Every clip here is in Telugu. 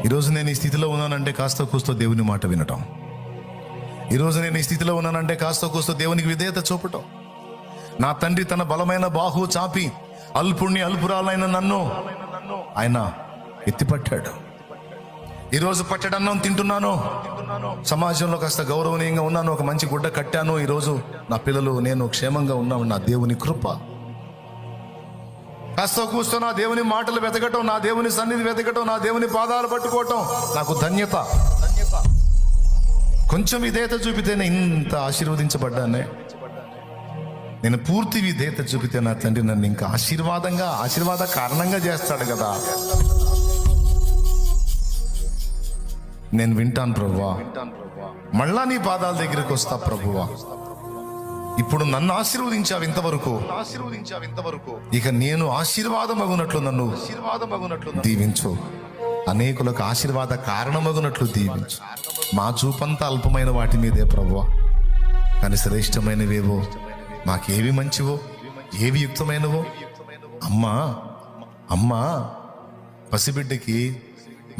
ఈరోజు నేను ఈ స్థితిలో ఉన్నానంటే కాస్త కూస్తో దేవుని మాట వినటం. ఈరోజు నేను ఈ స్థితిలో ఉన్నానంటే కాస్త కూస్తో దేవునికి విధేయత చూపటం. నా తండ్రి తన బలమైన బాహు చాపి అల్పురాలైన నన్ను ఆయన ఎత్తిపట్టాడు. ఈరోజు పట్టడన్నం తింటున్నాను, సమాజంలో కాస్త గౌరవనీయంగా ఉన్నాను, ఒక మంచి గుడ్డ కట్టాను. ఈరోజు నా పిల్లలు నేను క్షేమంగా ఉన్నాను. నా దేవుని కృప. కాస్త కూస్తో నా దేవుని మాటలు వెతకటం, నా దేవుని సన్నిధి వెతకటం, నా దేవుని పాదాలు పట్టుకోవటం నాకు ధన్యత. కొంచెం విధేయత చూపితేనే ఇంత ఆశీర్వదించబడ్డానే. నేను పూర్తి విధేయత చూపితే నా తండ్రి నన్ను ఇంకా ఆశీర్వాద కారణంగా చేస్తాడు కదా. నేను వింటాను ప్రభువా, మళ్ళా నీ పాదాల దగ్గరికి వస్తా ప్రభువా. ఇప్పుడు నన్ను ఆశీర్వదించావు ఇంతవరకు, ఇక నేను ఆశీర్వాదమగునట్లు నన్ను దీవించు. అనేకులకు ఆశీర్వాద కారణమగునట్లు దీవించు. మా చూపంతా అల్పమైన వాటి మీదే ప్రభువా, కానీ శ్రేష్టమైనవేవో, మాకేవి మంచివో, ఏవి యుక్తమైనవో. అమ్మా పసిబిడ్డకి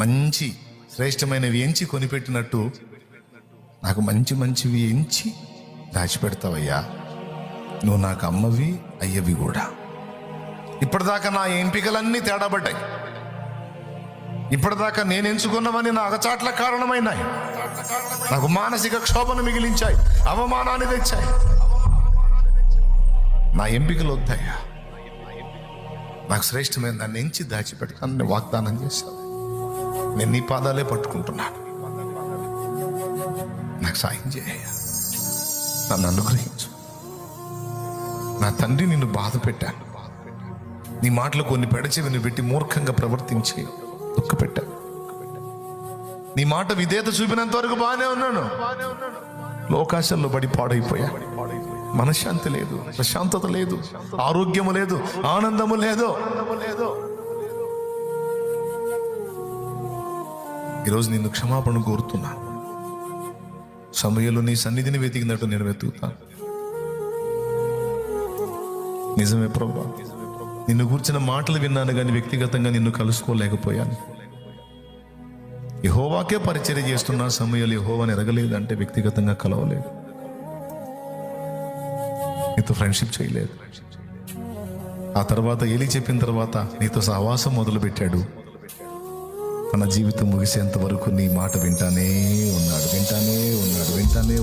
మంచి శ్రేష్టమైనవి ఎంచి కొనిపెట్టినట్టు నాకు మంచివి ఎంచి దాచిపెడతావయ్యా. నువ్వు నాకు అమ్మవి అయ్యవి కూడా. ఇప్పటిదాకా నా ఎంపికలన్నీ తేడాబడ్డాయి. ఇప్పటిదాకా నేను ఎంచుకున్నవని నా అగచాట్ల కారణమైనాయి. నాకు మానసిక క్షోభను మిగిలించాయి, అవమానాన్ని తెచ్చాయి. నా ఎంపికలు వద్దాయా. నాకు శ్రేష్టమైన దాన్ని ఎంచి దాచిపెట్టాలని వాగ్దానం చేశావు. నేను నీ పాదాలే పట్టుకుంటున్నాను. నాకు సాయం చేయ, నన్ను అనుగ్రహించు. నా తండ్రి నిన్ను బాధ పెట్టాను. నీ మాటలు కొన్ని పెడచెవిని పెట్టి మూర్ఖంగా ప్రవర్తించి దుఃఖపెట్టాను. నీ మాట విధేయత చూపినంత వరకు బాగానే ఉన్నాను. లోకాశల్లో పడి పాడైపోయా. మనశ్శాంతి లేదు, ప్రశాంతత లేదు, ఆరోగ్యము లేదు, ఆనందము లేదు. ఈరోజు నిన్ను క్షమాపణ కోరుతున్నాను. సమయంలో నీ సన్నిధిని వెతికినట్టు నేను వెతుకుతాను. నిజమే ప్రభువా, నిన్ను కూర్చిన మాటలు విన్నాను కానీ వ్యక్తిగతంగా నిన్ను కలుసుకోలేకపోయాను. యెహోవాకే పరిచర్య చేస్తున్న సమయంలో యెహోవాని ఎరగలేదంటే వ్యక్తిగతంగా కలవలేదు, నీతో ఫ్రెండ్షిప్ చేయలేదు. ఆ తర్వాత ఏలీ చెప్పిన తర్వాత నీతో సహవాసం మొదలుపెట్టాడు. తన జీవితం ముగిసేంత వరకు నీ మాట వింటానే ఉన్నాడు.